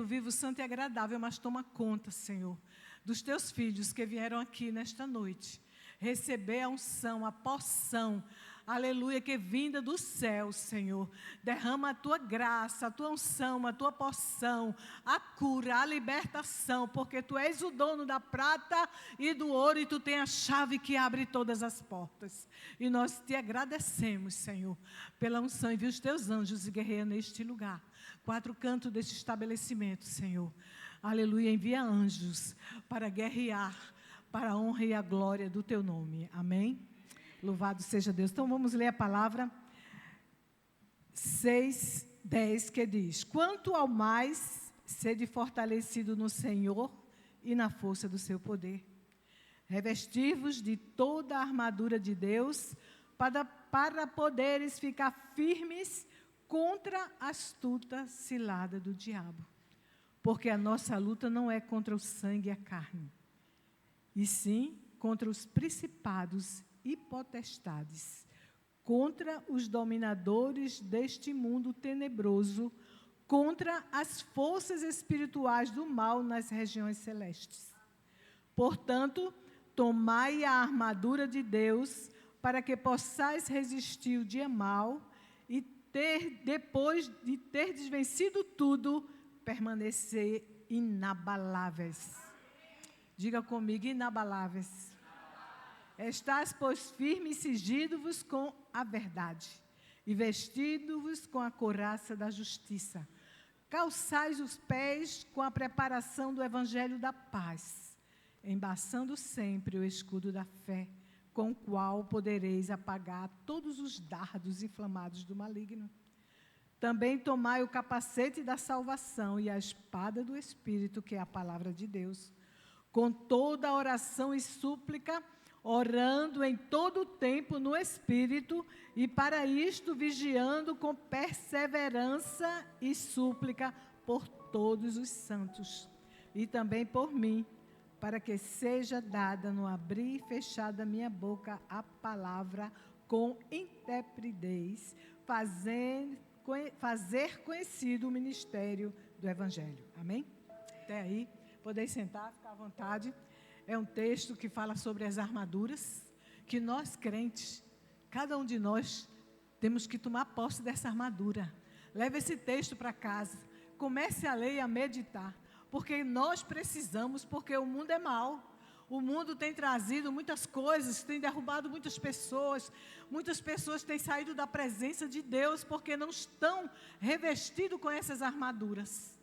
Vivo, santo e agradável, mas toma conta, Senhor, dos teus filhos que vieram aqui nesta noite, receber a unção, a porção, aleluia, que é vinda do céu, Senhor. Derrama a tua graça, a tua unção, a tua porção, a cura, a libertação, porque tu és o dono da prata e do ouro e tu tens a chave que abre todas as portas. E nós te agradecemos, Senhor, pela unção. Envia os teus anjos e guerreia neste lugar. 4 cantos deste estabelecimento, Senhor. Aleluia, envia anjos para guerrear, para a honra e a glória do teu nome. Amém? Louvado seja Deus. Então vamos ler a palavra 6:10, que diz: quanto ao mais, sede fortalecido no Senhor e na força do seu poder. Revestir-vos de toda a armadura de Deus, para poderes ficar firmes contra a astuta cilada do diabo. Porque a nossa luta não é contra o sangue e a carne, e sim contra os principados e potestades, contra os dominadores deste mundo tenebroso, contra as forças espirituais do mal nas regiões celestes. Portanto, tomai a armadura de Deus, para que possais resistir o dia mau, e depois de ter vencido tudo, permanecer inabaláveis. Diga comigo, inabaláveis. Estás, pois, firmes e cingido-vos com a verdade, e vestido-vos com a couraça da justiça. Calçais os pés com a preparação do evangelho da paz, embaçando sempre o escudo da fé, com o qual podereis apagar todos os dardos inflamados do maligno. Também tomai o capacete da salvação e a espada do Espírito, que é a palavra de Deus, com toda a oração e súplica, orando em todo o tempo no Espírito, e para isto vigiando com perseverança e súplica por todos os santos, e também por mim, para que seja dada no abrir e fechar da minha boca a palavra com intrepidez, fazer conhecido o ministério do Evangelho. Amém? Até aí, podeis sentar, ficar à vontade. É um texto que fala sobre as armaduras, que nós crentes, cada um de nós, temos que tomar posse dessa armadura. Leve esse texto para casa, comece a ler e a meditar, porque nós precisamos, porque o mundo é mau. O mundo tem trazido muitas coisas, tem derrubado muitas pessoas têm saído da presença de Deus, porque não estão revestidos com essas armaduras.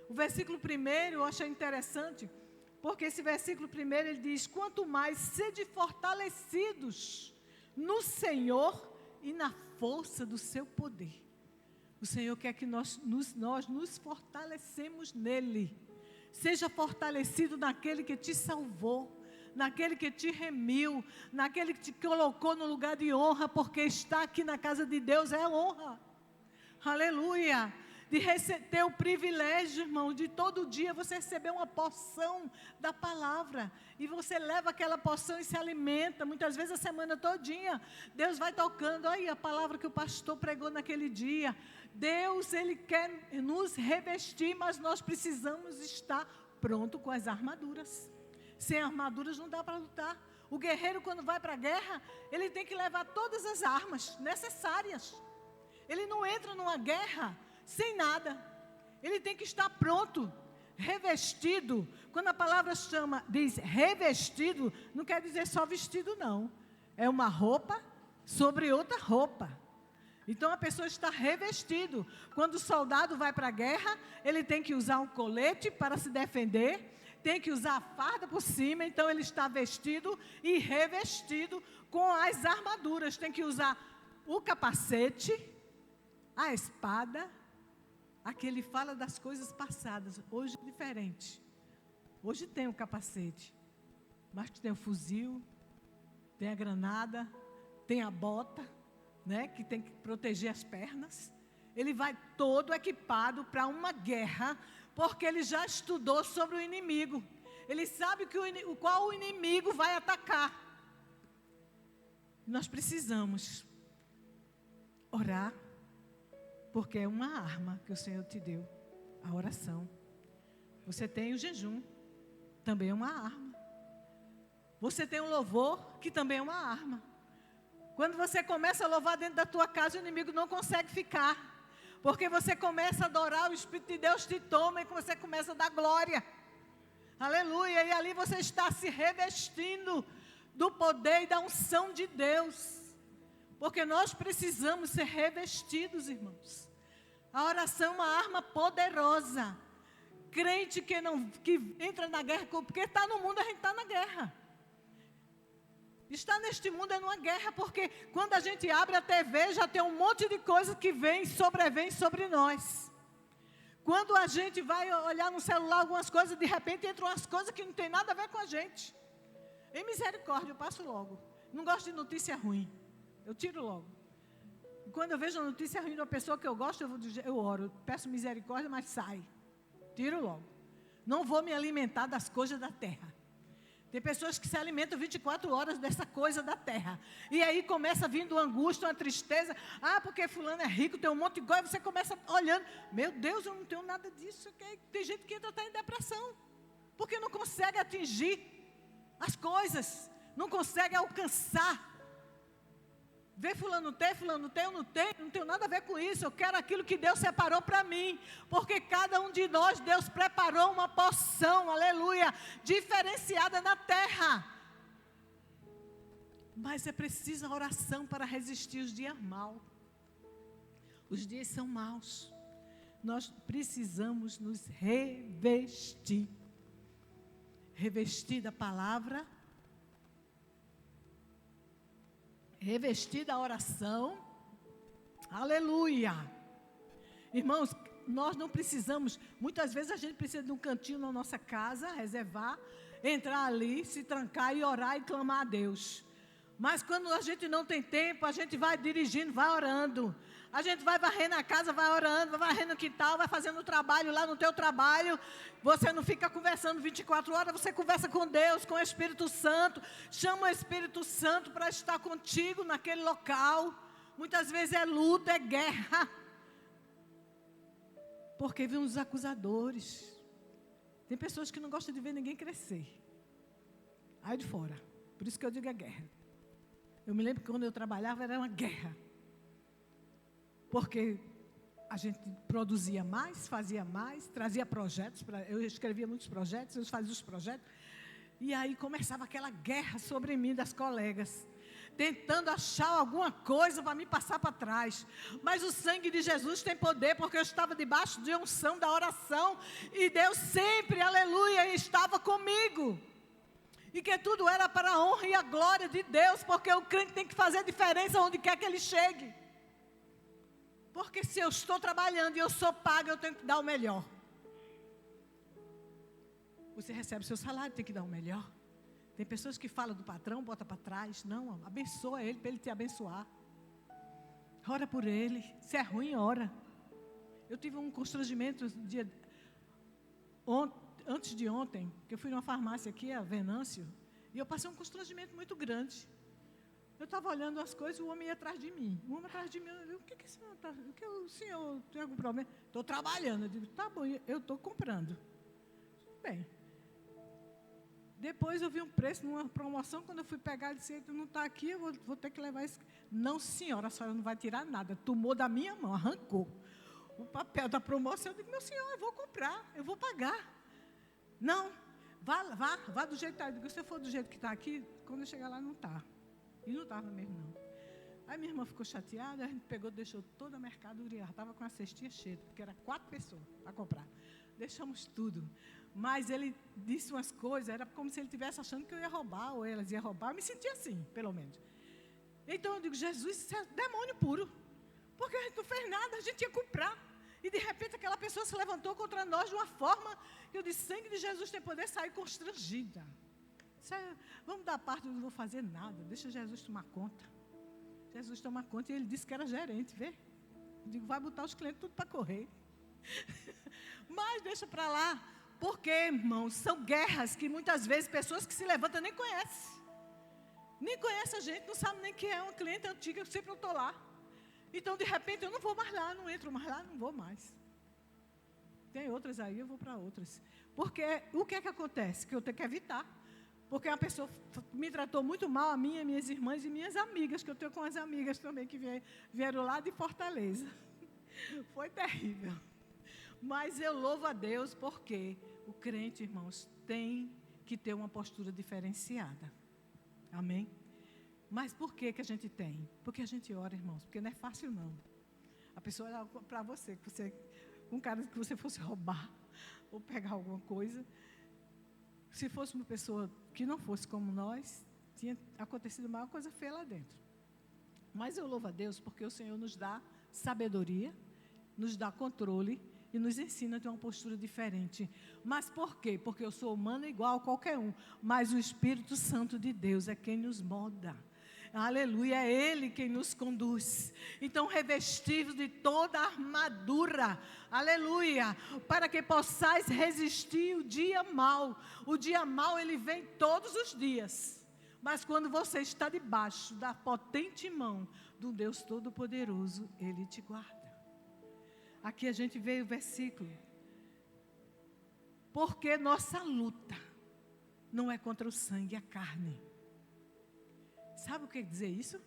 O versículo 1, eu achei interessante, porque esse versículo 1, ele diz: quanto mais sede fortalecidos no Senhor e na força do seu poder. O Senhor quer que nós nos fortalecemos nele. Seja fortalecido naquele que te salvou, naquele que te remiu, naquele que te colocou no lugar de honra, porque estar aqui na casa de Deus é honra. Aleluia! De ter o privilégio, irmão, de todo dia você receber uma porção da palavra, e você leva aquela porção e se alimenta, muitas vezes a semana todinha, Deus vai tocando, aí a palavra que o pastor pregou naquele dia. Deus, Ele quer nos revestir, mas nós precisamos estar pronto com as armaduras. Sem armaduras não dá para lutar. O guerreiro, quando vai para a guerra, ele tem que levar todas as armas necessárias. Ele não entra numa guerra sem nada. Ele tem que estar pronto, revestido. Quando a palavra diz revestido, não quer dizer só vestido, não. É uma roupa sobre outra roupa. Então a pessoa está revestido. Quando o soldado vai para a guerra, ele tem que usar um colete para se defender, tem que usar a farda por cima, então ele está vestido e revestido com as armaduras. Tem que usar o capacete, a espada. Aqui ele fala das coisas passadas. Hoje é diferente. Hoje tem o capacete, mas tem o fuzil, tem a granada, tem a bota, né, que tem que proteger as pernas. Ele vai todo equipado para uma guerra, porque ele já estudou sobre o inimigo. Ele sabe qual o inimigo vai atacar. Nós precisamos orar, porque é uma arma que o Senhor te deu, a oração. Você tem o jejum, também é uma arma. Você tem o louvor, que também é uma arma. Quando você começa a louvar dentro da tua casa, o inimigo não consegue ficar. Porque você começa a adorar, o Espírito de Deus te toma e você começa a dar glória. Aleluia. E ali você está se revestindo do poder e da unção de Deus. Porque nós precisamos ser revestidos, irmãos. A oração é uma arma poderosa. Crente que entra na guerra, porque está no mundo, a gente está na guerra. Estar neste mundo é numa guerra, porque quando a gente abre a TV, já tem um monte de coisas que sobrevém sobre nós. Quando a gente vai olhar no celular algumas coisas, de repente entram umas coisas que não tem nada a ver com a gente. Em misericórdia, eu passo logo. Não gosto de notícia ruim. Eu tiro logo. Quando eu vejo uma notícia ruim de uma pessoa que eu gosto, eu oro, peço misericórdia, mas sai. Tiro logo. Não vou me alimentar das coisas da terra. Tem pessoas que se alimentam 24 horas dessa coisa da terra. E aí começa vindo uma angústia, uma tristeza. Ah, porque fulano é rico, tem um monte de coisa. Você começa olhando. Meu Deus, eu não tenho nada disso. Tem gente que entra até em depressão. Porque não consegue atingir as coisas. Não consegue alcançar. Vê fulano tem, eu não tenho nada a ver com isso. Eu quero aquilo que Deus separou para mim. Porque cada um de nós, Deus preparou uma porção, aleluia, diferenciada na terra. Mas é preciso a oração para resistir os dias maus. Os dias são maus. Nós precisamos nos revestir. Revestir da palavra. Revestir da oração, aleluia. Irmãos, nós não precisamos, muitas vezes a gente precisa de um cantinho na nossa casa, reservar, entrar ali, se trancar e orar e clamar a Deus. Mas quando a gente não tem tempo, a gente vai dirigindo, vai orando. A gente vai varrendo a casa, vai orando, vai varrendo o quintal, vai fazendo o trabalho lá no teu trabalho. Você não fica conversando 24 horas, você conversa com Deus, com o Espírito Santo. Chama o Espírito Santo para estar contigo naquele local. Muitas vezes é luta, é guerra. Porque vem os acusadores. Tem pessoas que não gostam de ver ninguém crescer. Aí de fora. Por isso que eu digo é guerra. Eu me lembro que quando eu trabalhava era uma guerra. Porque a gente produzia mais, fazia mais, trazia projetos, eu escrevia muitos projetos, eu fazia os projetos, e aí começava aquela guerra sobre mim das colegas, tentando achar alguma coisa para me passar para trás. Mas o sangue de Jesus tem poder, porque eu estava debaixo de unção da oração, e Deus sempre, aleluia, estava comigo. E que tudo era para a honra e a glória de Deus, porque o crente tem que fazer diferença onde quer que ele chegue. Porque se eu estou trabalhando e eu sou paga, eu tenho que dar o melhor. Você recebe o seu salário, tem que dar o melhor. Tem pessoas que falam do patrão, bota para trás. Não, abençoa ele para ele te abençoar. Ora por ele. Se é ruim, ora. Eu tive um constrangimento antes de ontem, que eu fui numa farmácia aqui, a Venâncio, e eu passei um constrangimento muito grande. Eu estava olhando as coisas e o homem ia atrás de mim. O homem atrás de mim, eu digo, o que esse senhor está? O senhor tem algum problema? Estou trabalhando. Eu digo, tá bom, eu estou comprando. Bem. Depois eu vi um preço numa promoção, quando eu fui pegar, ele disse, não está aqui, eu vou ter que levar isso. Não, senhora, a senhora não vai tirar nada. Tomou da minha mão, arrancou o papel da promoção. Eu digo, meu senhor, eu vou comprar, eu vou pagar. Não, vá do jeito que está. Eu digo, se eu for do jeito que está aqui, quando eu chegar lá, não está. E não estava mesmo, não. Aí minha irmã ficou chateada, a gente pegou, deixou toda a mercadoria. Estava com a cestinha cheia, porque era 4 pessoas para comprar. Deixamos tudo. Mas ele disse umas coisas, era como se ele estivesse achando que eu ia roubar, ou elas iam roubar. Eu me sentia assim, pelo menos. Então eu digo, Jesus, isso é demônio puro. Porque a gente não fez nada, a gente ia comprar. E de repente aquela pessoa se levantou contra nós de uma forma que eu disse, sangue de Jesus tem poder sair constrangida. Vamos dar parte, eu não vou fazer nada, deixa Jesus tomar conta. Jesus toma conta e ele disse que era gerente, vê? Eu digo, vai botar os clientes tudo para correr. Mas deixa para lá, porque, irmãos, são guerras que muitas vezes pessoas que se levantam nem conhecem. Nem conhecem a gente, não sabem nem quem é uma cliente antiga, eu sempre estou lá. Então, de repente, eu não vou mais lá, não entro mais lá, não vou mais. Tem outras aí, eu vou para outras. Porque o que é que acontece? Que eu tenho que evitar. Porque a pessoa me tratou muito mal, a minha, minhas irmãs e minhas amigas, que eu tenho com as amigas também que vieram lá de Fortaleza. Foi terrível. Mas eu louvo a Deus porque o crente, irmãos, tem que ter uma postura diferenciada. Amém? Mas por que a gente tem? Porque a gente ora, irmãos, porque não é fácil não. A pessoa olha para você, um cara que você fosse roubar ou pegar alguma coisa. Se fosse uma pessoa que não fosse como nós, tinha acontecido uma coisa feia lá dentro. Mas eu louvo a Deus porque o Senhor nos dá sabedoria, nos dá controle e nos ensina a ter uma postura diferente. Mas por quê? Porque eu sou humana igual a qualquer um, mas o Espírito Santo de Deus é quem nos molda. Aleluia, é Ele quem nos conduz. Então, revestivos de toda a armadura, aleluia, para que possais resistir o dia mau. O dia mau, ele vem todos os dias. Mas quando você está debaixo da potente mão do Deus Todo-Poderoso, Ele te guarda. Aqui a gente vê o versículo. Porque nossa luta não é contra o sangue e a carne. Sabe o que quer dizer isso?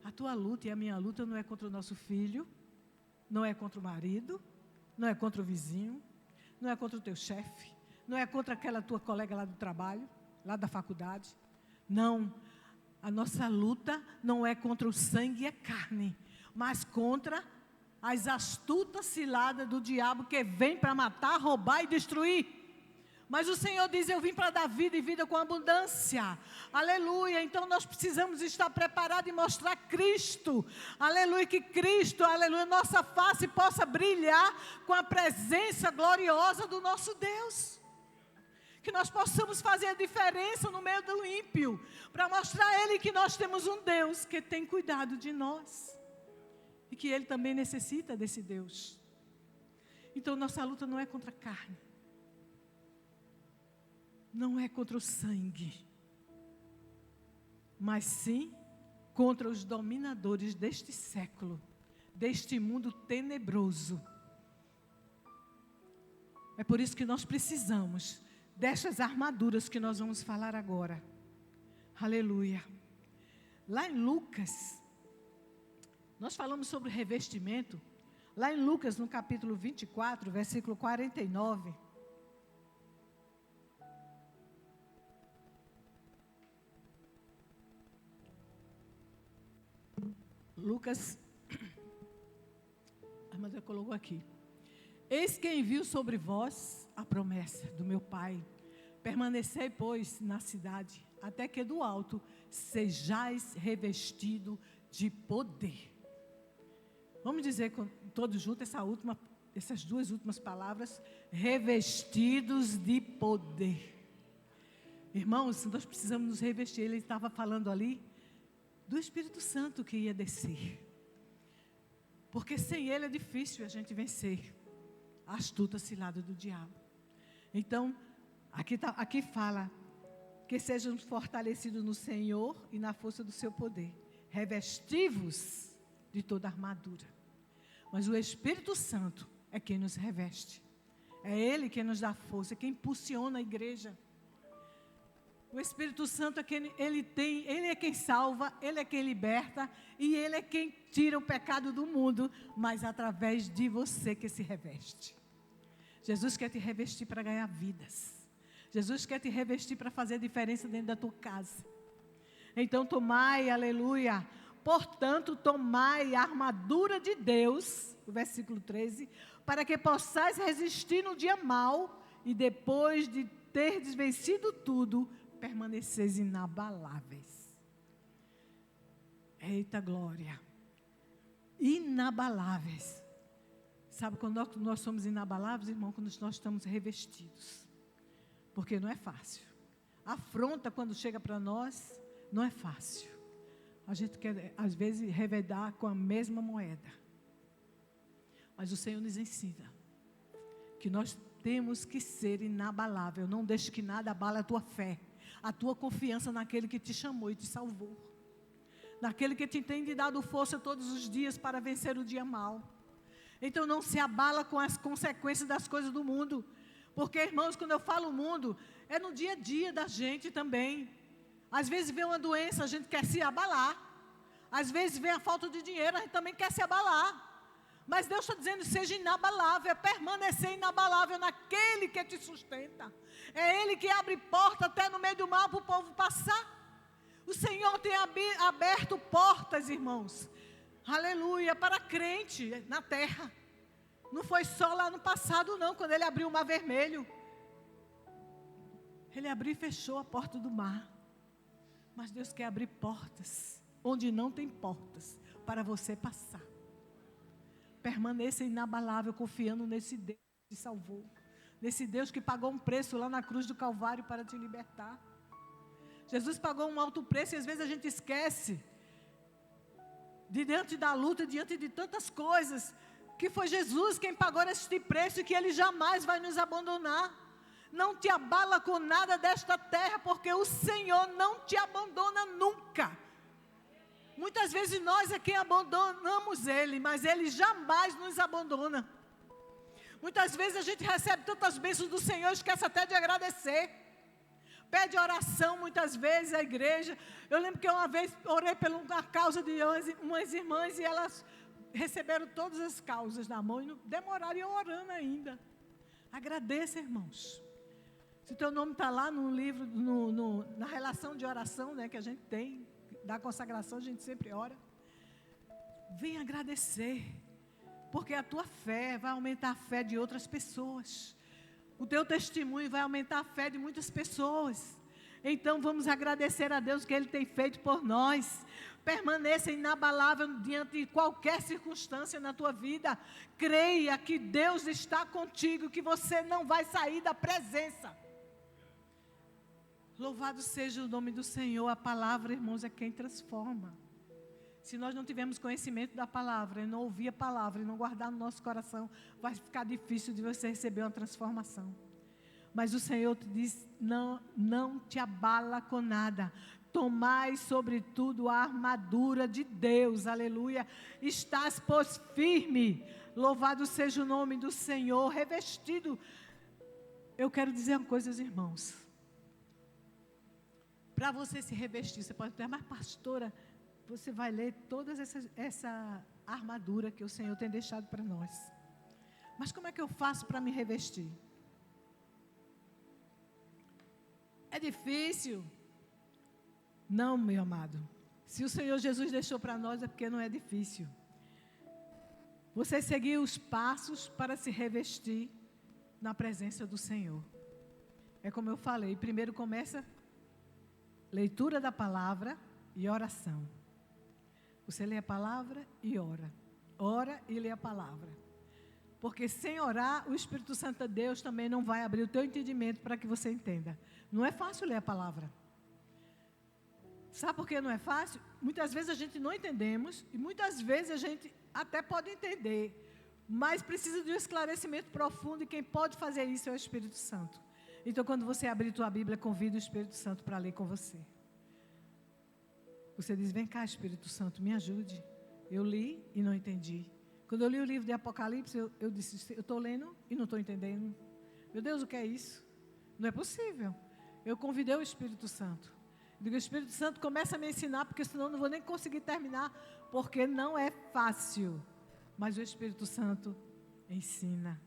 A tua luta e a minha luta não é contra o nosso filho, não é contra o marido, não é contra o vizinho, não é contra o teu chefe, não é contra aquela tua colega lá do trabalho, lá da faculdade. Não, a nossa luta não é contra o sangue e a carne, mas contra as astutas ciladas do diabo que vem para matar, roubar e destruir. Mas o Senhor diz, eu vim para dar vida e vida com abundância. Aleluia, então nós precisamos estar preparados e mostrar Cristo. Aleluia, que Cristo, aleluia, nossa face possa brilhar com a presença gloriosa do nosso Deus. Que nós possamos fazer a diferença no meio do ímpio, para mostrar a Ele que nós temos um Deus que tem cuidado de nós. E que Ele também necessita desse Deus. Então nossa luta não é contra a carne. Não é contra o sangue, mas sim contra os dominadores deste século, deste mundo tenebroso. É por isso que nós precisamos dessas armaduras que nós vamos falar agora. Aleluia. Lá em Lucas, nós falamos sobre revestimento. Lá em Lucas, no capítulo 24, versículo 49. Lucas, a irmã colocou aqui. Eis que envio sobre vós a promessa do meu Pai. Permanecei, pois, na cidade, até que do alto sejais revestido de poder. Vamos dizer todos juntos essas duas últimas palavras, revestidos de poder. Irmãos, nós precisamos nos revestir. Ele estava falando ali do Espírito Santo que ia descer. Porque sem Ele é difícil a gente vencer a astuta cilada do diabo. Então, aqui fala que sejam fortalecidos no Senhor e na força do seu poder. Revestivos de toda a armadura. Mas o Espírito Santo é quem nos reveste. É Ele quem nos dá força, quem impulsiona a igreja. O Espírito Santo é quem Ele é quem salva, Ele é quem liberta e Ele é quem tira o pecado do mundo, mas através de você que se reveste. Jesus quer te revestir para ganhar vidas. Jesus quer te revestir para fazer diferença dentro da tua casa. Então tomai, aleluia, portanto tomai a armadura de Deus, o versículo 13, para que possais resistir no dia mau e depois de ter vencido tudo, permaneceis inabaláveis. Eita glória. Inabaláveis. Sabe quando nós somos inabaláveis, irmão? Quando nós estamos revestidos. Porque não é fácil. A afronta quando chega para nós, não é fácil. A gente quer, às vezes, revedar com a mesma moeda. Mas o Senhor nos ensina que nós temos que ser inabalável. Não deixe que nada abale a tua fé. A tua confiança naquele que te chamou e te salvou. Naquele que te tem dado força todos os dias para vencer o dia mau. Então não se abala com as consequências das coisas do mundo. Porque, irmãos, quando eu falo mundo, é no dia a dia da gente também. Às vezes vem uma doença, a gente quer se abalar. Às vezes vem a falta de dinheiro, a gente também quer se abalar. Mas Deus está dizendo, seja inabalável, é permanecer inabalável naquele que te sustenta. É Ele que abre porta até no meio do mar para o povo passar. O Senhor tem aberto portas, irmãos. Aleluia, para crente na terra. Não foi só lá no passado não, quando Ele abriu o mar vermelho. Ele abriu e fechou a porta do mar. Mas Deus quer abrir portas, onde não tem portas, para você passar. Permaneça inabalável, confiando nesse Deus que te salvou. Nesse Deus que pagou um preço lá na cruz do Calvário para te libertar. Jesus pagou um alto preço e às vezes a gente esquece. Diante da luta, diante de tantas coisas, que foi Jesus quem pagou este preço e que Ele jamais vai nos abandonar. Não te abala com nada desta terra, porque o Senhor não te abandona nunca. Muitas vezes nós é quem abandonamos Ele, mas Ele jamais nos abandona. Muitas vezes a gente recebe tantas bênçãos do Senhor, esquece até de agradecer. Pede oração muitas vezes à igreja. Eu lembro que uma vez orei por uma causa de umas irmãs e elas receberam todas as causas na mão e não demoraram, e eu orando ainda. Agradeça, irmãos. Se o teu nome está lá no livro, na relação de oração, né, que a gente tem, da consagração, a gente sempre ora. Vem agradecer, porque a tua fé vai aumentar a fé de outras pessoas. O teu testemunho vai aumentar a fé de muitas pessoas. Então vamos agradecer a Deus que Ele tem feito por nós. Permaneça inabalável diante de qualquer circunstância na tua vida. Creia que Deus está contigo, que você não vai sair da presença. Louvado seja o nome do Senhor. A palavra, irmãos, é quem transforma. Se nós não tivermos conhecimento da palavra, e não ouvir a palavra, e não guardar no nosso coração, vai ficar difícil de você receber uma transformação. Mas o Senhor te diz, não te abala com nada. Tomai sobretudo a armadura de Deus, aleluia. Estás, pois, firme. Louvado seja o nome do Senhor, revestido. Eu quero dizer uma coisa, irmãos. Para você se revestir, você pode ter, mas pastora, você vai ler toda essa armadura que o Senhor tem deixado para nós. Mas como é que eu faço para me revestir? É difícil? Não, meu amado. Se o Senhor Jesus deixou para nós, é porque não é difícil. Você seguir os passos para se revestir na presença do Senhor. É como eu falei, primeiro começa leitura da palavra e oração. Você lê a palavra e ora. Ora e lê a palavra. Porque sem orar, o Espírito Santo de Deus também não vai abrir o teu entendimento para que você entenda. Não é fácil ler a palavra. Sabe por que não é fácil? Muitas vezes a gente não entendemos e muitas vezes a gente até pode entender, mas precisa de um esclarecimento profundo e quem pode fazer isso é o Espírito Santo. Então, quando você abrir tua Bíblia, convida o Espírito Santo para ler com você. Você diz, vem cá, Espírito Santo, me ajude. Eu li e não entendi. Quando eu li o livro de Apocalipse, eu disse, eu estou lendo e não estou entendendo. Meu Deus, o que é isso? Não é possível. Eu convidei o Espírito Santo. Eu digo, o Espírito Santo começa a me ensinar, porque senão eu não vou nem conseguir terminar, porque não é fácil. Mas o Espírito Santo ensina.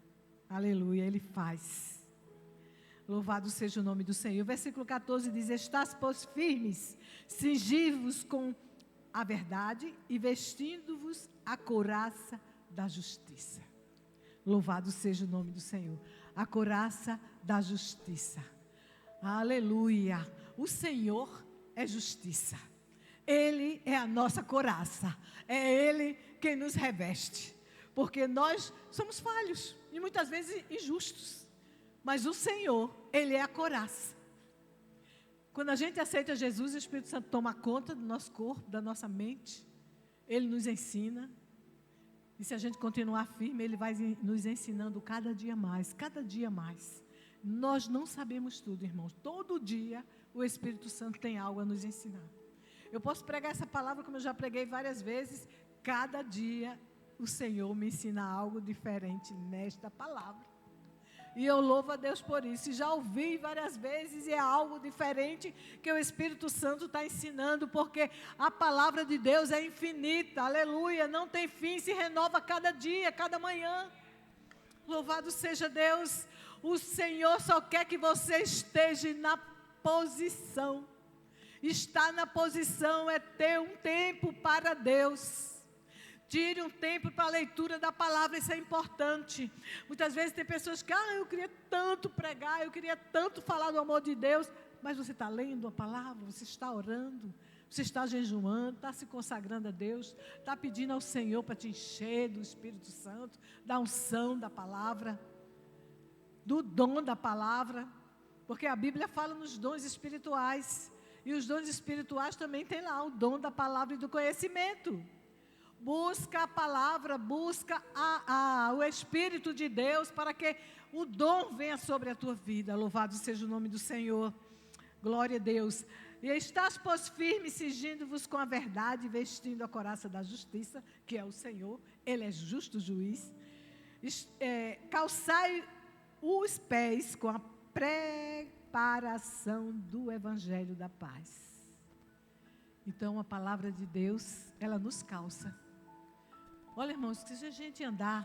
Aleluia, Ele faz. Louvado seja o nome do Senhor. O versículo 14 diz, estás, pois, firmes, cingi-vos com a verdade e vestindo-vos a couraça da justiça. Louvado seja o nome do Senhor. A couraça da justiça. Aleluia. O Senhor é justiça. Ele é a nossa couraça. É Ele quem nos reveste. Porque nós somos falhos e muitas vezes injustos. Mas o Senhor, Ele é a couraça. Quando a gente aceita Jesus, o Espírito Santo toma conta do nosso corpo, da nossa mente. Ele nos ensina. E se a gente continuar firme, Ele vai nos ensinando cada dia mais, cada dia mais. Nós não sabemos tudo, irmãos. Todo dia o Espírito Santo tem algo a nos ensinar. Eu posso pregar essa palavra como eu já preguei várias vezes. Cada dia o Senhor me ensina algo diferente nesta palavra. E eu louvo a Deus por isso. E já ouvi várias vezes e é algo diferente que o Espírito Santo está ensinando, porque a palavra de Deus é infinita, aleluia, não tem fim, se renova cada dia, cada manhã. Louvado seja Deus. O Senhor só quer que você esteja na posição. Estar na posição é ter um tempo para Deus. Tire um tempo para a leitura da palavra, isso é importante. Muitas vezes tem pessoas que, eu queria tanto pregar, eu queria tanto falar do amor de Deus, mas você está lendo a palavra, você está orando, você está jejuando, está se consagrando a Deus, está pedindo ao Senhor para te encher do Espírito Santo, da unção da palavra, do dom da palavra, porque a Bíblia fala nos dons espirituais, e os dons espirituais também tem lá o dom da palavra e do conhecimento. Busca a palavra, busca o Espírito de Deus para que o dom venha sobre a tua vida. Louvado seja o nome do Senhor. Glória a Deus. E estás, pois, firme, cingindo-vos com a verdade, vestindo a couraça da justiça, que é o Senhor. Ele é justo juiz. Calçai os pés com a preparação do Evangelho da paz. Então, a palavra de Deus, ela nos calça. Olha, irmãos, se a gente andar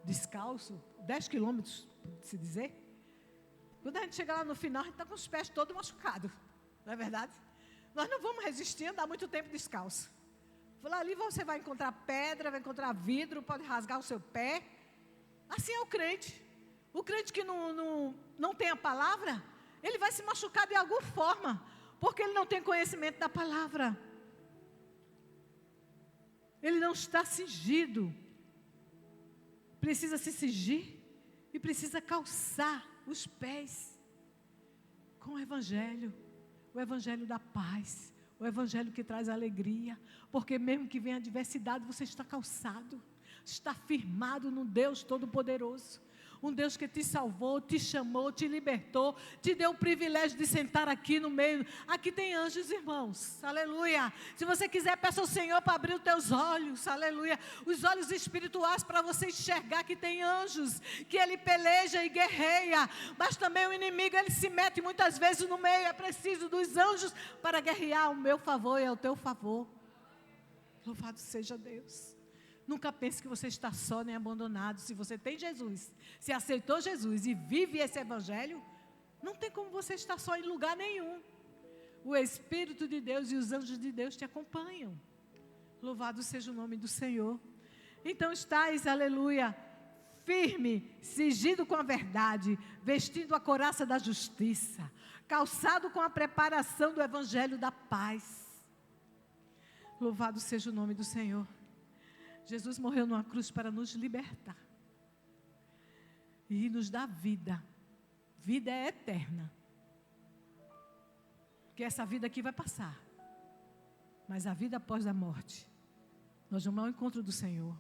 descalço, 10 quilômetros, se dizer, quando a gente chegar lá no final, a gente está com os pés todos machucados, não é verdade? Nós não vamos resistir a andar muito tempo descalço. Lá ali você vai encontrar pedra, vai encontrar vidro, pode rasgar o seu pé. Assim é o crente. O crente que não tem a palavra, ele vai se machucar de alguma forma, porque ele não tem conhecimento da palavra. Ele não está cingido. Precisa se cingir e precisa calçar os pés com o Evangelho da paz, o Evangelho que traz alegria, porque mesmo que venha adversidade, você está calçado, está firmado no Deus Todo-Poderoso. Um Deus que te salvou, te chamou, te libertou, te deu o privilégio de sentar aqui no meio. Aqui tem anjos, irmãos, aleluia. Se você quiser, peça ao Senhor para abrir os teus olhos, aleluia. Os olhos espirituais para você enxergar que tem anjos, que Ele peleja e guerreia. Mas também o inimigo, ele se mete muitas vezes no meio. É preciso dos anjos para guerrear ao meu favor e ao teu favor. Louvado seja Deus. Nunca pense que você está só nem abandonado. Se você tem Jesus, se aceitou Jesus e vive esse Evangelho, não tem como você estar só em lugar nenhum. O Espírito de Deus e os anjos de Deus te acompanham. Louvado seja o nome do Senhor. Então estais, aleluia, firme, cingido com a verdade, vestindo a couraça da justiça, calçado com a preparação do Evangelho da paz. Louvado seja o nome do Senhor. Jesus morreu numa cruz para nos libertar e nos dar vida. Vida é eterna. Porque essa vida aqui vai passar, mas a vida após a morte, nós vamos ao encontro do Senhor.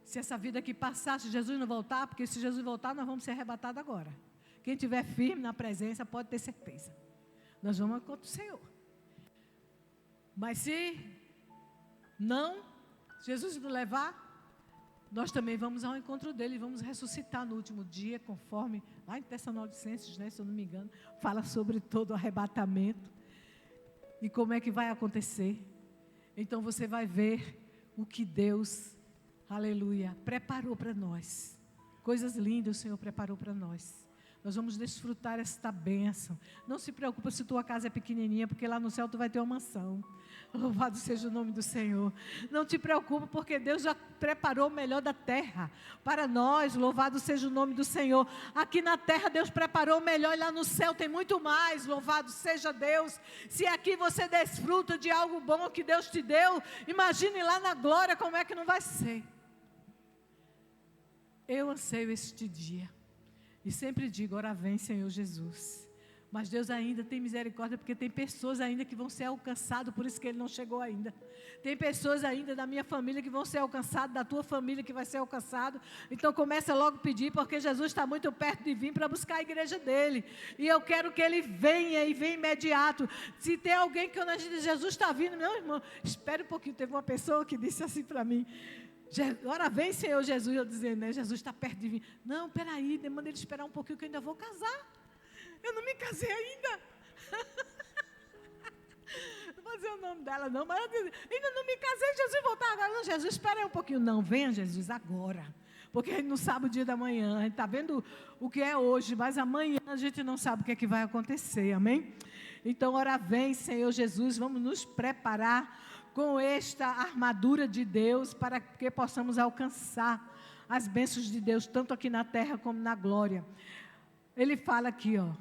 Se essa vida aqui passar, se Jesus não voltar, porque se Jesus voltar, nós vamos ser arrebatados agora. Quem estiver firme na presença, pode ter certeza, nós vamos ao encontro do Senhor. Mas se não, Jesus nos levar, nós também vamos ao encontro dele, vamos ressuscitar no último dia, conforme, lá em Tessalonicenses, se eu não me engano, fala sobre todo o arrebatamento, e como é que vai acontecer. Então você vai ver o que Deus, aleluia, preparou para nós, coisas lindas o Senhor preparou para nós. Nós vamos desfrutar esta bênção. Não se preocupa se tua casa é pequenininha, porque lá no céu tu vai ter uma mansão. Louvado seja o nome do Senhor. Não te preocupa, porque Deus já preparou o melhor da terra para nós. Louvado seja o nome do Senhor. Aqui na terra Deus preparou o melhor, e lá no céu tem muito mais. Louvado seja Deus. Se aqui você desfruta de algo bom que Deus te deu, imagine lá na glória como é que não vai ser. Eu anseio este dia. E sempre digo, ora vem, Senhor Jesus. Mas Deus ainda tem misericórdia, porque tem pessoas ainda que vão ser alcançadas, por isso que Ele não chegou ainda. Tem pessoas ainda da minha família que vão ser alcançadas, da tua família que vai ser alcançado. Então começa logo a pedir, porque Jesus está muito perto de vir para buscar a igreja dele. E eu quero que Ele venha e venha imediato. Se tem alguém que quando a gente diz, Jesus está vindo, meu irmão, espere um pouquinho. Teve uma pessoa que disse assim para mim, Ora vem, Senhor Jesus, eu dizendo, né? Jesus está perto de mim. Não, peraí, manda ele esperar um pouquinho que eu ainda vou casar. Eu não me casei ainda. Não vou dizer o nome dela não, mas ela diz, ainda não me casei, Jesus voltar agora. Não, Jesus, espera aí um pouquinho. Não, venha Jesus agora. Porque a gente não sabe o dia da manhã, a gente está vendo o que é hoje, mas amanhã a gente não sabe o que é que vai acontecer, amém? Então, ora vem, Senhor Jesus, vamos nos preparar com esta armadura de Deus, para que possamos alcançar as bênçãos de Deus, tanto aqui na terra como na glória. Ele fala aqui, ó,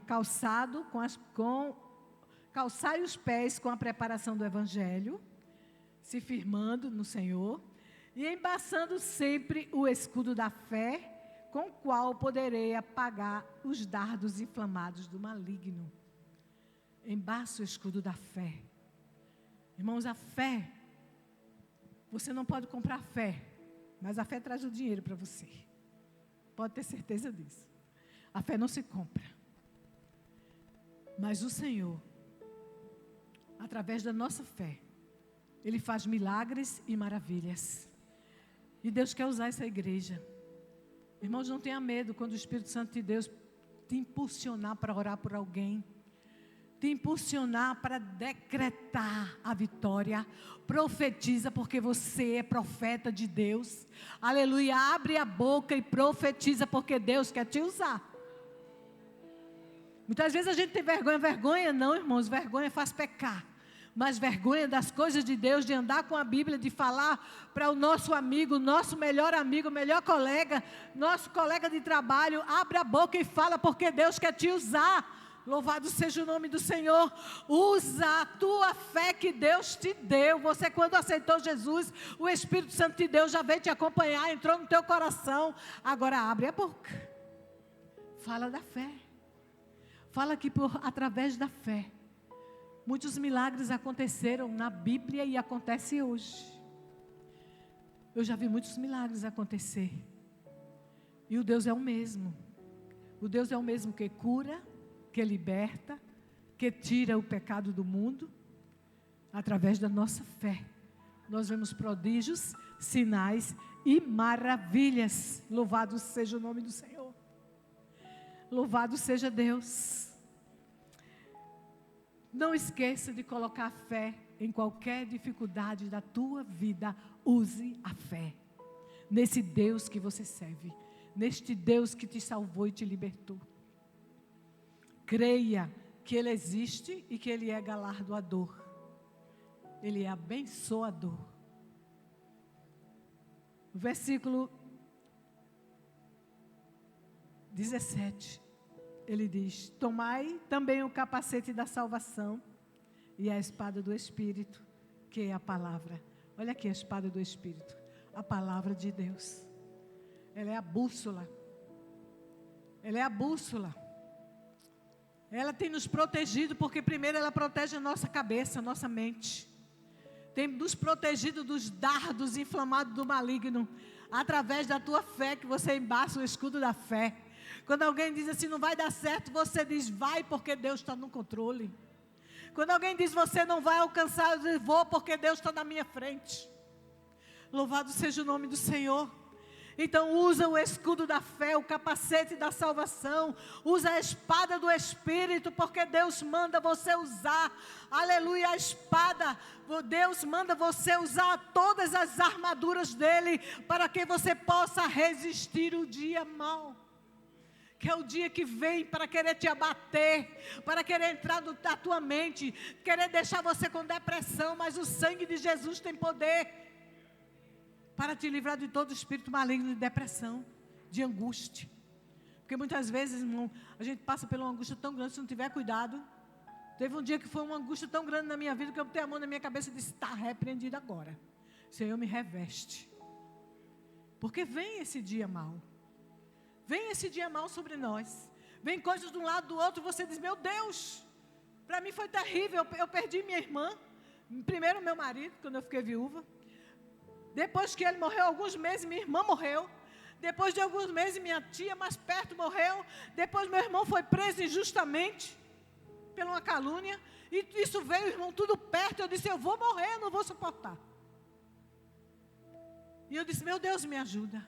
calçai os pés com a preparação do Evangelho, se firmando no Senhor, e embaçando sempre o escudo da fé, com o qual poderei apagar os dardos inflamados do maligno. Embaça o escudo da fé. Irmãos, a fé, você não pode comprar fé, mas a fé traz o dinheiro para você. Pode ter certeza disso. A fé não se compra. Mas o Senhor, através da nossa fé, Ele faz milagres e maravilhas. E Deus quer usar essa igreja. Irmãos, não tenha medo quando o Espírito Santo de Deus te impulsionar para orar por alguém, te impulsionar para decretar a vitória. Profetiza, porque você é profeta de Deus. Aleluia, abre a boca e profetiza, porque Deus quer te usar. Muitas vezes a gente tem vergonha. Vergonha não, irmãos, vergonha faz pecar. Mas vergonha das coisas de Deus, de andar com a Bíblia, de falar para o nosso amigo, nosso melhor amigo, melhor colega, nosso colega de trabalho. Abre a boca e fala, porque Deus quer te usar. Louvado seja o nome do Senhor. Usa a tua fé que Deus te deu. Você, quando aceitou Jesus, o Espírito Santo de Deus já veio te acompanhar, entrou no teu coração. Agora abre a boca, fala da fé. Fala que através da fé muitos milagres aconteceram na Bíblia e acontece hoje. Eu já vi muitos milagres acontecer. E o Deus é o mesmo. O Deus é o mesmo que cura, que liberta, que tira o pecado do mundo. Através da nossa fé, nós vemos prodígios, sinais e maravilhas. Louvado seja o nome do Senhor. Louvado seja Deus. Não esqueça de colocar fé em qualquer dificuldade da tua vida. Use a fé nesse Deus que você serve, neste Deus que te salvou e te libertou. Creia que Ele existe e que Ele é galardoador. Ele é abençoador. O versículo 17. Ele diz, tomai também o capacete da salvação e a espada do Espírito, que é a palavra. Olha aqui a espada do Espírito, a palavra de Deus. Ela é a bússola. Ela é a bússola. Ela tem nos protegido, porque primeiro ela protege a nossa cabeça, a nossa mente. Tem nos protegido dos dardos inflamados do maligno, através da tua fé, que você embaça o escudo da fé. Quando alguém diz assim, não vai dar certo, você diz, vai, porque Deus está no controle. Quando alguém diz, você não vai alcançar, eu digo, vou, porque Deus está na minha frente. Louvado seja o nome do Senhor. Então usa o escudo da fé, o capacete da salvação, usa a espada do Espírito, porque Deus manda você usar, aleluia, a espada. Deus manda você usar todas as armaduras dEle, para que você possa resistir o dia mau, que é o dia que vem para querer te abater, para querer entrar na tua mente, querer deixar você com depressão, mas o sangue de Jesus tem poder para te livrar de todo espírito maligno, de depressão, de angústia. Porque muitas vezes, irmão, a gente passa por uma angústia tão grande, se não tiver cuidado. Teve um dia que foi uma angústia tão grande na minha vida, que eu botei a mão na minha cabeça e disse, está repreendido agora. Senhor, me reveste. Porque vem esse dia mau. Vem esse dia mau sobre nós. Vem coisas de um lado do outro, você diz, meu Deus, para mim foi terrível, eu perdi minha irmã. Primeiro meu marido, quando eu fiquei viúva. Depois que ele morreu, alguns meses, minha irmã morreu. Depois de alguns meses, minha tia mais perto morreu. Depois meu irmão foi preso injustamente, por uma calúnia. E isso veio, irmão, tudo perto. Eu disse, eu vou morrer, eu não vou suportar. E eu disse, meu Deus, me ajuda.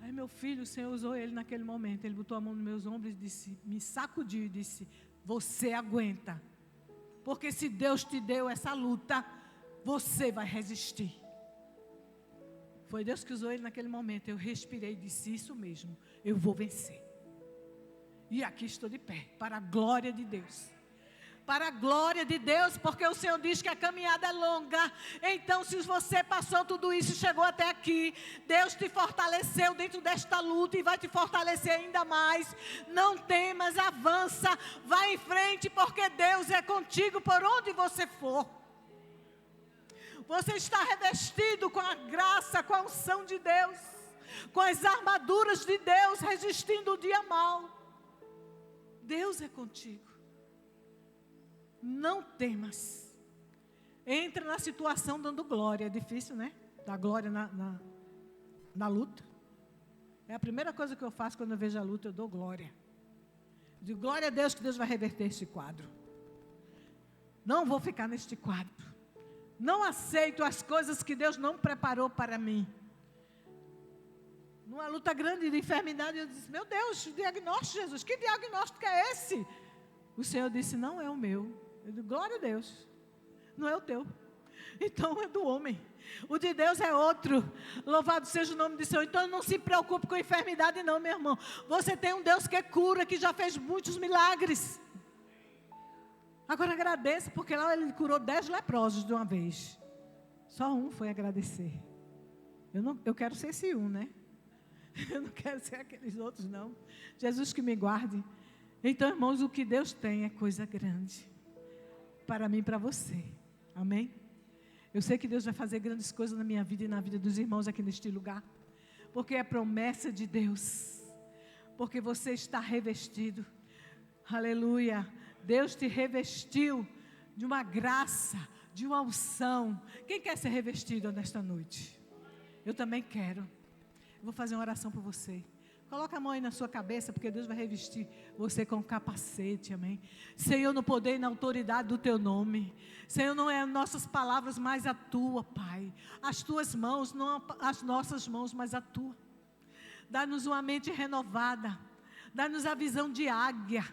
Aí meu filho, o Senhor usou ele naquele momento. Ele botou a mão nos meus ombros e disse, me sacudiu e disse, você aguenta. Porque se Deus te deu essa luta, você vai resistir. Foi Deus que usou ele naquele momento. Eu respirei e disse, isso mesmo, eu vou vencer. E aqui estou de pé, para a glória de Deus. Para a glória de Deus, porque o Senhor diz que a caminhada é longa. Então, se você passou tudo isso e chegou até aqui, Deus te fortaleceu dentro desta luta e vai te fortalecer ainda mais. Não temas, avança, vai em frente, porque Deus é contigo por onde você for. Você está revestido com a graça, com a unção de Deus, com as armaduras de Deus, resistindo o dia mau. Deus é contigo. Não temas. Entra na situação dando glória. É difícil, né? Dar glória na luta. É a primeira coisa que eu faço quando eu vejo a luta, eu dou glória. Eu digo, glória a Deus, que Deus vai reverter este quadro. Não vou ficar neste quadro. Não aceito as coisas que Deus não preparou para mim. Numa luta grande de enfermidade, eu disse, meu Deus, diagnóstico, Jesus, que diagnóstico é esse? O Senhor disse, não é o meu. Eu digo, glória a Deus, não é o teu. Então é do homem. O de Deus é outro. Louvado seja o nome do Senhor. Então não se preocupe com a enfermidade não, meu irmão. Você tem um Deus que cura, que já fez muitos milagres. Agora agradeça, porque lá ele curou 10 leprosos de uma vez. Só um foi agradecer. Eu quero ser esse um, né? Eu não quero ser aqueles outros não. Jesus que me guarde. Então, irmãos, o que Deus tem é coisa grande. Para mim e para você. Amém? Eu sei que Deus vai fazer grandes coisas na minha vida e na vida dos irmãos aqui neste lugar. Porque é promessa de Deus. Porque você está revestido. Aleluia. Deus te revestiu de uma graça, de uma unção. Quem quer ser revestido nesta noite? Eu também quero. Eu vou fazer uma oração por você. Coloca a mão aí na sua cabeça, porque Deus vai revestir você com um capacete, amém? Senhor, no poder e na autoridade do teu nome. Senhor, não é nossas palavras, mas a tua, Pai. As tuas mãos, não as nossas mãos, mas a tua. Dá-nos uma mente renovada. Dá-nos a visão de águia.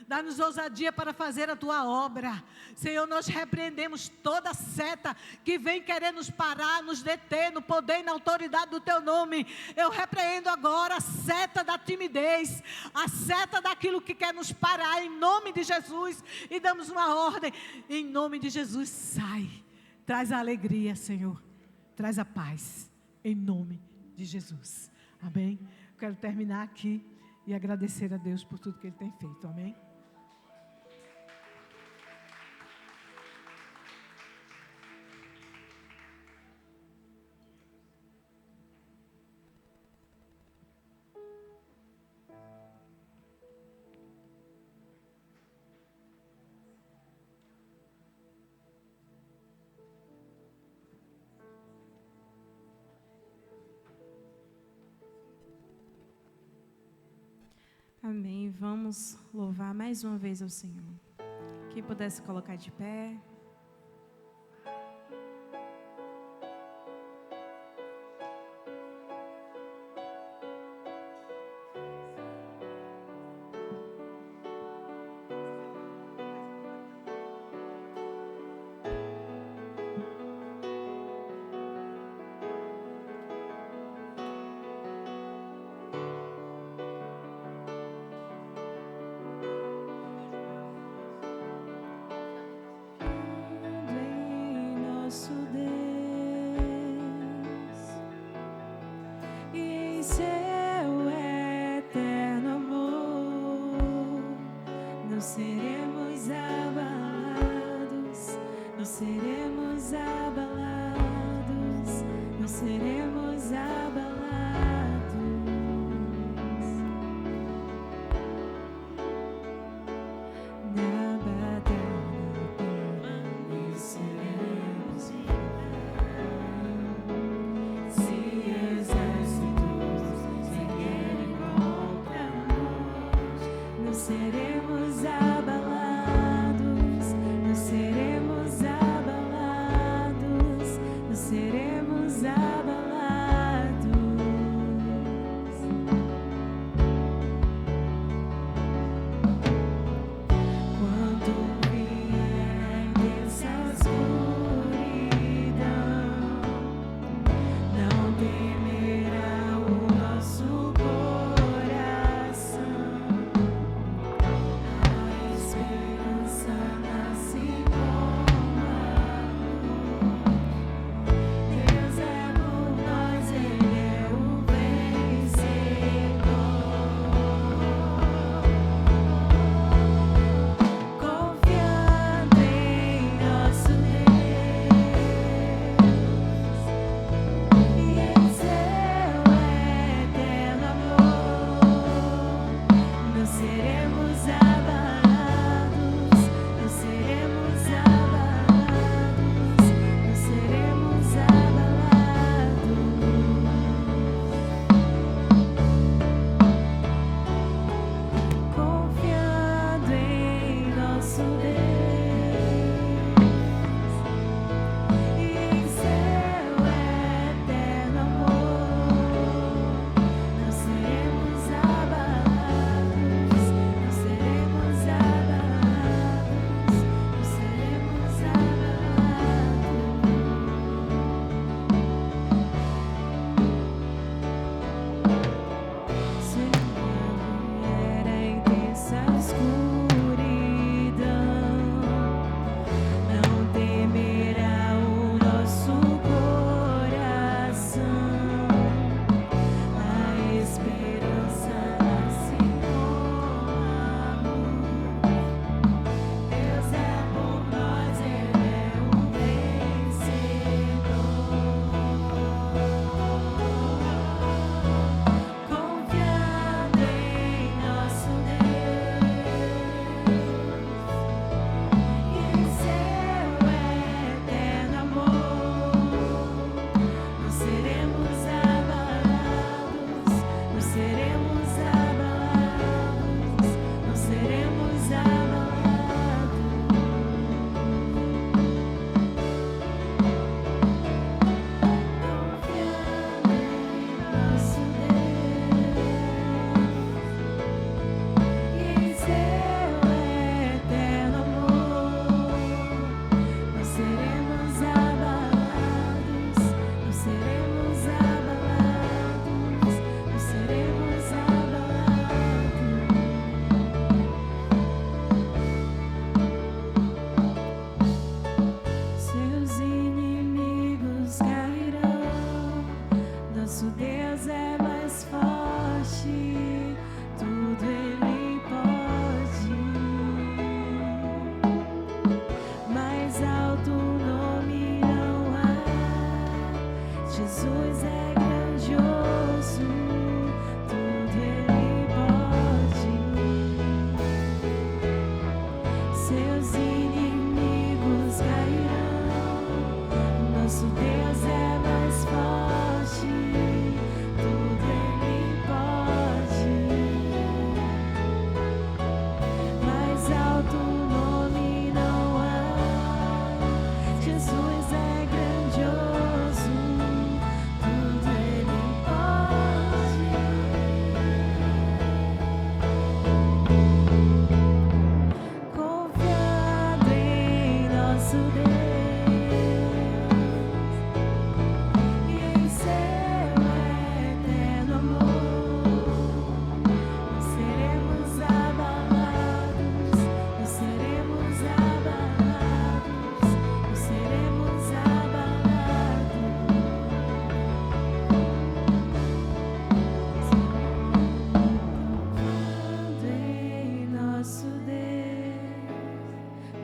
Dá-nos ousadia para fazer a tua obra. Senhor, nós repreendemos toda seta que vem querer nos parar, nos deter, no poder e na autoridade do teu nome. Eu repreendo agora a seta da timidez, a seta daquilo que quer nos parar, em nome de Jesus. E damos uma ordem, em nome de Jesus, sai. Traz a alegria, Senhor. Traz a paz, em nome de Jesus. Amém? Quero terminar aqui e agradecer a Deus por tudo que Ele tem feito. Amém? Amém. Vamos louvar mais uma vez ao Senhor. Quem pudesse colocar de pé. Seremos abalados,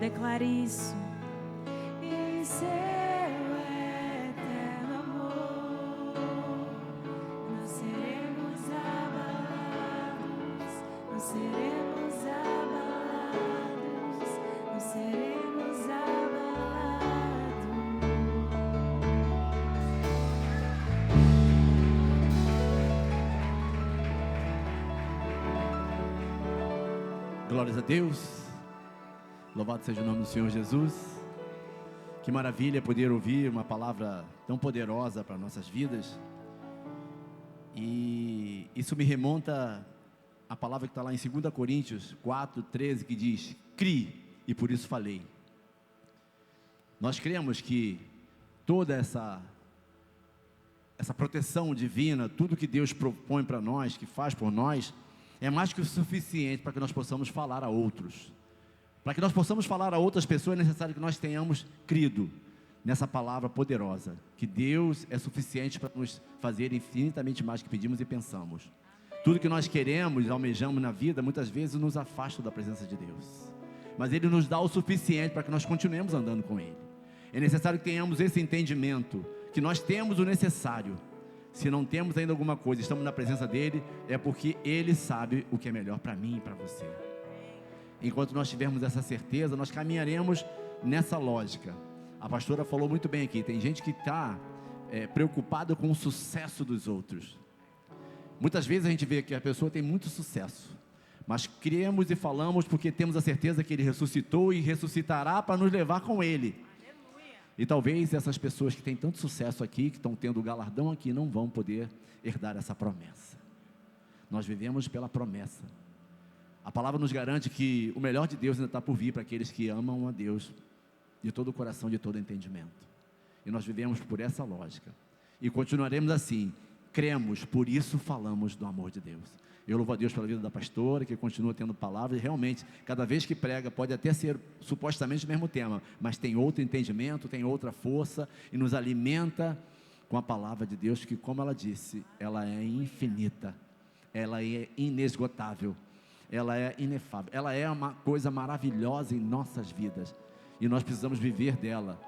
Declare isso. E seu eterno amor, não seremos abalados, não seremos abalados, não seremos abalados. Glórias a Deus. Louvado seja o nome do Senhor Jesus. Que maravilha poder ouvir uma palavra tão poderosa para nossas vidas. E isso me remonta à palavra que está lá em 2 Coríntios 4:13, que diz: crie, e por isso falei. Nós cremos que toda essa proteção divina, tudo que Deus propõe para nós, que faz por nós, é mais que o suficiente para que nós possamos falar a outros. Para que nós possamos falar a outras pessoas, é necessário que nós tenhamos crido nessa palavra poderosa, que Deus é suficiente para nos fazer infinitamente mais que pedimos e pensamos. Tudo que nós queremos, almejamos na vida, muitas vezes nos afasta da presença de Deus, mas Ele nos dá o suficiente para que nós continuemos andando com Ele. É necessário que tenhamos esse entendimento, que nós temos o necessário. Se não temos ainda alguma coisa, estamos na presença dEle, é porque Ele sabe o que é melhor para mim e para você. Enquanto nós tivermos essa certeza, nós caminharemos nessa lógica. A pastora falou muito bem aqui, tem gente que está preocupada com o sucesso dos outros. Muitas vezes a gente vê que a pessoa tem muito sucesso, mas cremos e falamos porque temos a certeza que Ele ressuscitou e ressuscitará para nos levar com Ele. E talvez essas pessoas que têm tanto sucesso aqui, que estão tendo galardão aqui, não vão poder herdar essa promessa. Nós vivemos pela promessa. A palavra nos garante que o melhor de Deus ainda está por vir para aqueles que amam a Deus de todo o coração, de todo o entendimento. E nós vivemos por essa lógica. E continuaremos assim. Cremos, por isso falamos do amor de Deus. Eu louvo a Deus pela vida da pastora, que continua tendo palavras. E realmente, cada vez que prega, pode até ser supostamente o mesmo tema, mas tem outro entendimento, tem outra força, e nos alimenta com a palavra de Deus, que, como ela disse, ela é infinita, ela é inesgotável, ela é inefável, ela é uma coisa maravilhosa em nossas vidas, e nós precisamos viver dela,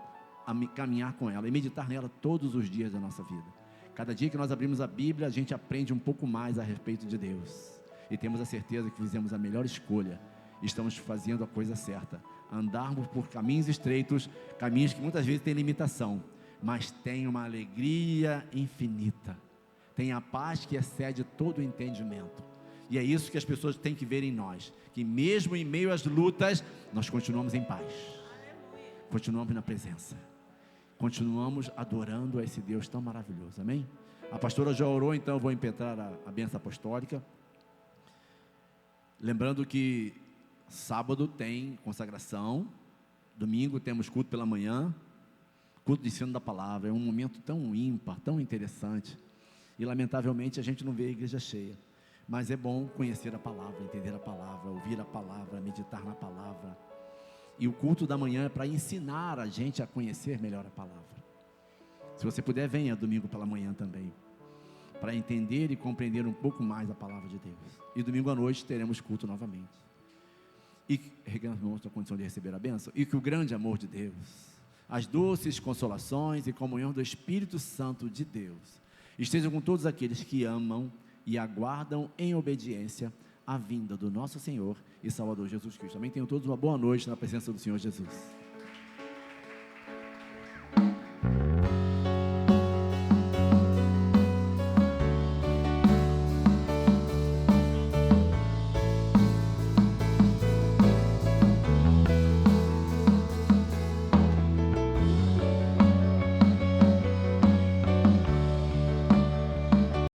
caminhar com ela, e meditar nela todos os dias da nossa vida. Cada dia que nós abrimos a Bíblia, a gente aprende um pouco mais a respeito de Deus, e temos a certeza que fizemos a melhor escolha, estamos fazendo a coisa certa, andarmos por caminhos estreitos, caminhos que muitas vezes têm limitação, mas tem uma alegria infinita, tem a paz que excede todo o entendimento. E é isso que as pessoas têm que ver em nós, que mesmo em meio às lutas, nós continuamos em paz, continuamos na presença, continuamos adorando a esse Deus tão maravilhoso, amém? A pastora já orou, então eu vou impetrar a bênção apostólica, lembrando que sábado tem consagração, domingo temos culto pela manhã, culto de ensino da palavra, é um momento tão ímpar, tão interessante, e lamentavelmente a gente não vê a igreja cheia. Mas é bom conhecer a palavra, entender a palavra, ouvir a palavra, meditar na palavra. E o culto da manhã é para ensinar a gente a conhecer melhor a palavra. Se você puder, venha domingo pela manhã também, para entender e compreender um pouco mais a palavra de Deus. E domingo à noite teremos culto novamente. E reganhamos a condição de receber a bênção. E que o grande amor de Deus, as doces consolações e comunhão do Espírito Santo de Deus, estejam com todos aqueles que amam e aguardam em obediência a vinda do nosso Senhor e Salvador Jesus Cristo. Também tenham todos uma boa noite na presença do Senhor Jesus.